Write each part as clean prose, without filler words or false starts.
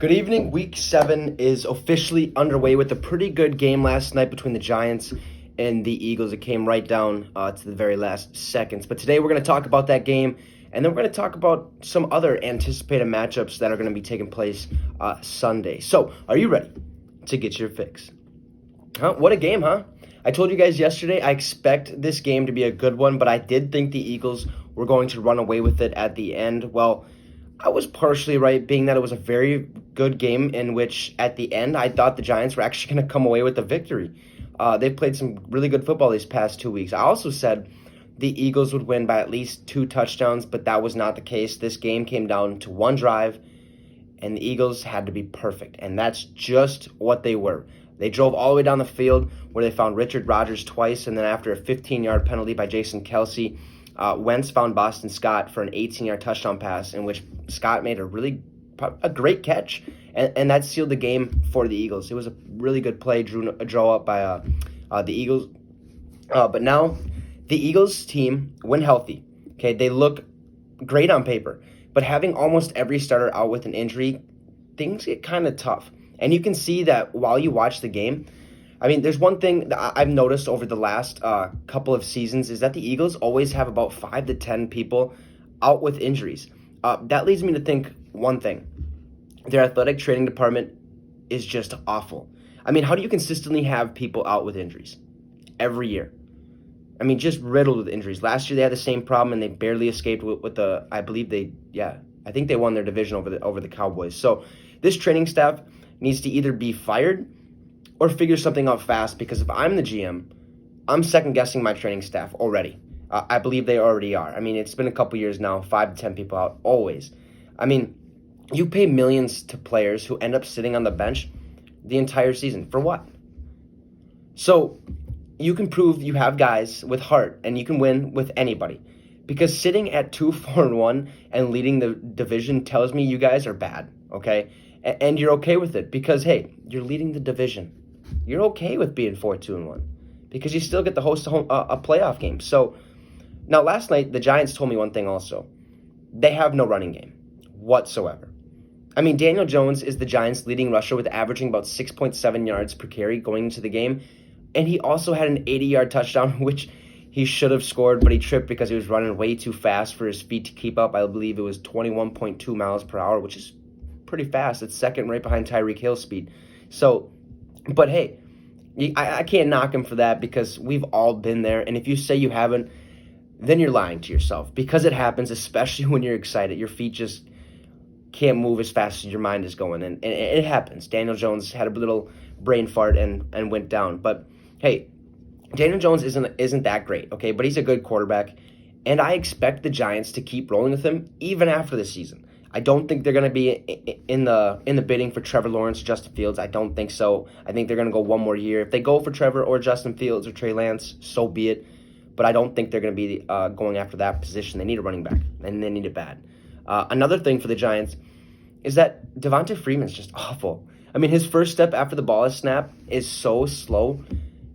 Good evening. Week 7 is officially underway with a pretty good game last night between the Giants and the Eagles. It came right down to the very last seconds. But today we're going to talk about that game, and then we're going to talk about some other anticipated matchups that are going to be taking place Sunday. So, are you ready to get your fix? What a game, huh? I told you guys yesterday I expect this game to be a good one, but I did think the Eagles were going to run away with it at the end. Well, I was partially right, being that it was a very good game in which, at the end, I thought the Giants were actually going to come away with the victory. They've played some really good football these past 2 weeks. I also said the Eagles would win by at least 2 touchdowns, but that was not the case. This game came down to one drive, and the Eagles had to be perfect, and that's just what they were. They drove all the way down the field where they found Richard Rodgers twice, and then after a 15-yard penalty by Jason Kelsey, Wentz found Boston Scott for an 18-yard touchdown pass in which Scott made a great catch, and that sealed the game for the Eagles. It was a really good play, draw up by the Eagles. But now the Eagles team, when healthy, okay, they look great on paper, but having almost every starter out with an injury, things get kind of tough. And you can see that while you watch the game. I mean, there's one thing that I've noticed over the last couple of seasons is that the Eagles always have about 5 to 10 people out with injuries. That leads me to think one thing. Their athletic training department is just awful. I mean, how do you consistently have people out with injuries every year? I mean, just riddled with injuries. Last year they had the same problem and they barely escaped with the, I think they won their division over the Cowboys. So this training staff needs to either be fired or figure something out fast, because if I'm the GM, I'm second-guessing my training staff already. I believe they already are. I mean, it's been a couple years now, 5 to 10 people out, always. I mean, you pay millions to players who end up sitting on the bench the entire season. For what? So you can prove you have guys with heart, and you can win with anybody. Because sitting at 2-4-1 and leading the division tells me you guys are bad, okay? And you're okay with it because, hey, you're leading the division. You're okay with being 4-2-1 because you still get to host a playoff game. So now last night, the Giants told me one thing also. They have no running game whatsoever. I mean, Daniel Jones is the Giants' leading rusher with averaging about 6.7 yards per carry going into the game. And he also had an 80-yard touchdown, which he should have scored, but he tripped because he was running way too fast for his feet to keep up. I believe it was 21.2 miles per hour, which is pretty fast. It's second right behind Tyreek Hill's speed. So, but hey, I can't knock him for that because we've all been there. And if you say you haven't, then you're lying to yourself because it happens, especially when you're excited. Your feet just can't move as fast as your mind is going. And it happens. Daniel Jones had a little brain fart and went down. But hey, Daniel Jones isn't that great, okay? But he's a good quarterback. And I expect the Giants to keep rolling with him even after the season. I don't think they're going to be in the bidding for Trevor Lawrence, Justin Fields. I don't think so. I think they're going to go one more year. If they go for Trevor or Justin Fields or Trey Lance, so be it. But I don't think they're going to be going after that position. They need a running back, and they need it bad. Another thing for the Giants is that Devonta Freeman's just awful. I mean, his first step after the ball is snapped is so slow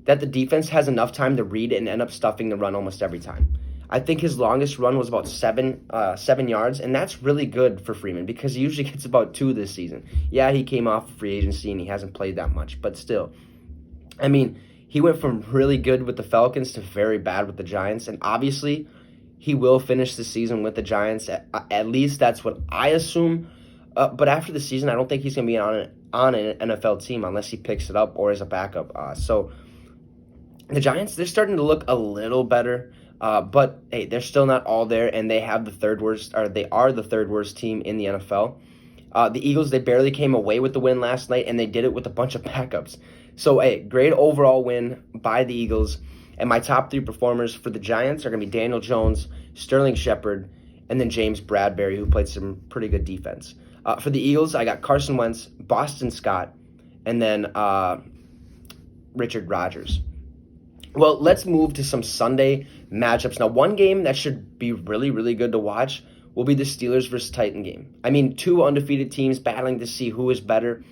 that the defense has enough time to read and end up stuffing the run almost every time. I think his longest run was about 7 yards, and that's really good for Freeman because he usually gets about 2 this season. Yeah, he came off of free agency and he hasn't played that much, but still. I mean, he went from really good with the Falcons to very bad with the Giants, and obviously he will finish the season with the Giants. At least that's what I assume. But after the season, I don't think he's going to be on an NFL team unless he picks it up or as a backup. So the Giants, they're starting to look a little better. But hey, they're still not all there, and they are the third worst team in the NFL. The Eagles, they barely came away with the win last night, and they did it with a bunch of backups. So, hey, great overall win by the Eagles. And my top 3 performers for the Giants are going to be Daniel Jones, Sterling Shepard, and then James Bradbury, who played some pretty good defense. For the Eagles, I got Carson Wentz, Boston Scott, and then Richard Rodgers. Well, let's move to some Sunday matchups. Now, one game that should be really, really good to watch will be the Steelers versus Titan game. I mean, 2 undefeated teams battling to see who is better,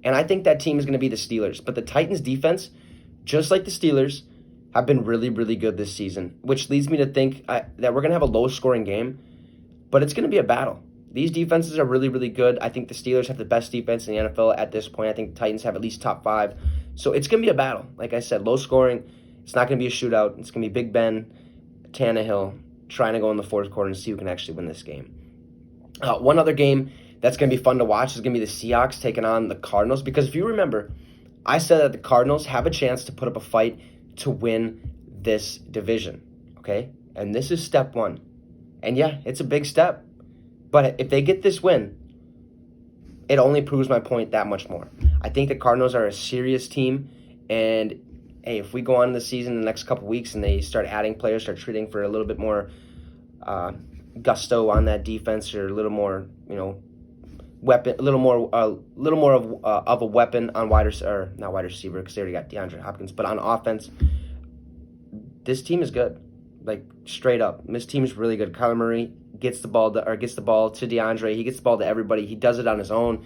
and I think that team is going to be the Steelers. But the Titans' defense, just like the Steelers, have been really, really good this season, which leads me to think that we're going to have a low-scoring game, but it's going to be a battle. these defenses are really, really good. I think the Steelers have the best defense in the NFL at this point. I think the Titans have at least top 5. So it's going to be a battle. Like I said, low scoring. It's not going to be a shootout. It's going to be Big Ben, Tannehill, trying to go in the fourth quarter and see who can actually win this game. One other game that's going to be fun to watch is going to be the Seahawks taking on the Cardinals. Because if you remember, I said that the Cardinals have a chance to put up a fight to win this division. Okay? And this is step 1. And yeah, it's a big step. But if they get this win, it only proves my point that much more. I think the Cardinals are a serious team. And hey, if we go on the season in the next couple weeks and they start adding players, start treating for a little bit more gusto on that defense, or a little more, weapon, a little more of a weapon on not wide receiver, because they already got DeAndre Hopkins, but on offense, this team is good. Like, straight up, this team is really good. Kyler Murray gets the ball to DeAndre. He gets the ball to everybody. He does it on his own.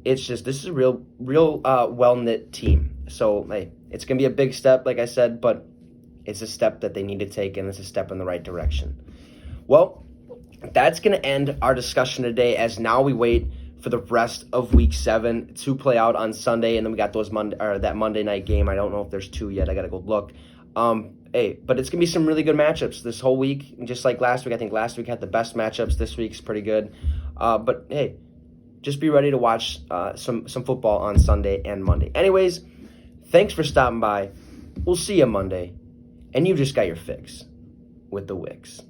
It's just, this is a real well-knit team. So, hey, it's going to be a big step, like I said, but it's a step that they need to take, and it's a step in the right direction. Well, that's going to end our discussion today, as now we wait for the rest of Week 7 to play out on Sunday, and then we got that Monday night game. I don't know if there's 2 yet. I got to go look. But it's going to be some really good matchups this whole week, just like last week. I think last week had the best matchups. This week's pretty good. But, hey, just be ready to watch some football on Sunday and Monday. Anyways, thanks for stopping by. We'll see you Monday. And you just got your fix with the Wicks.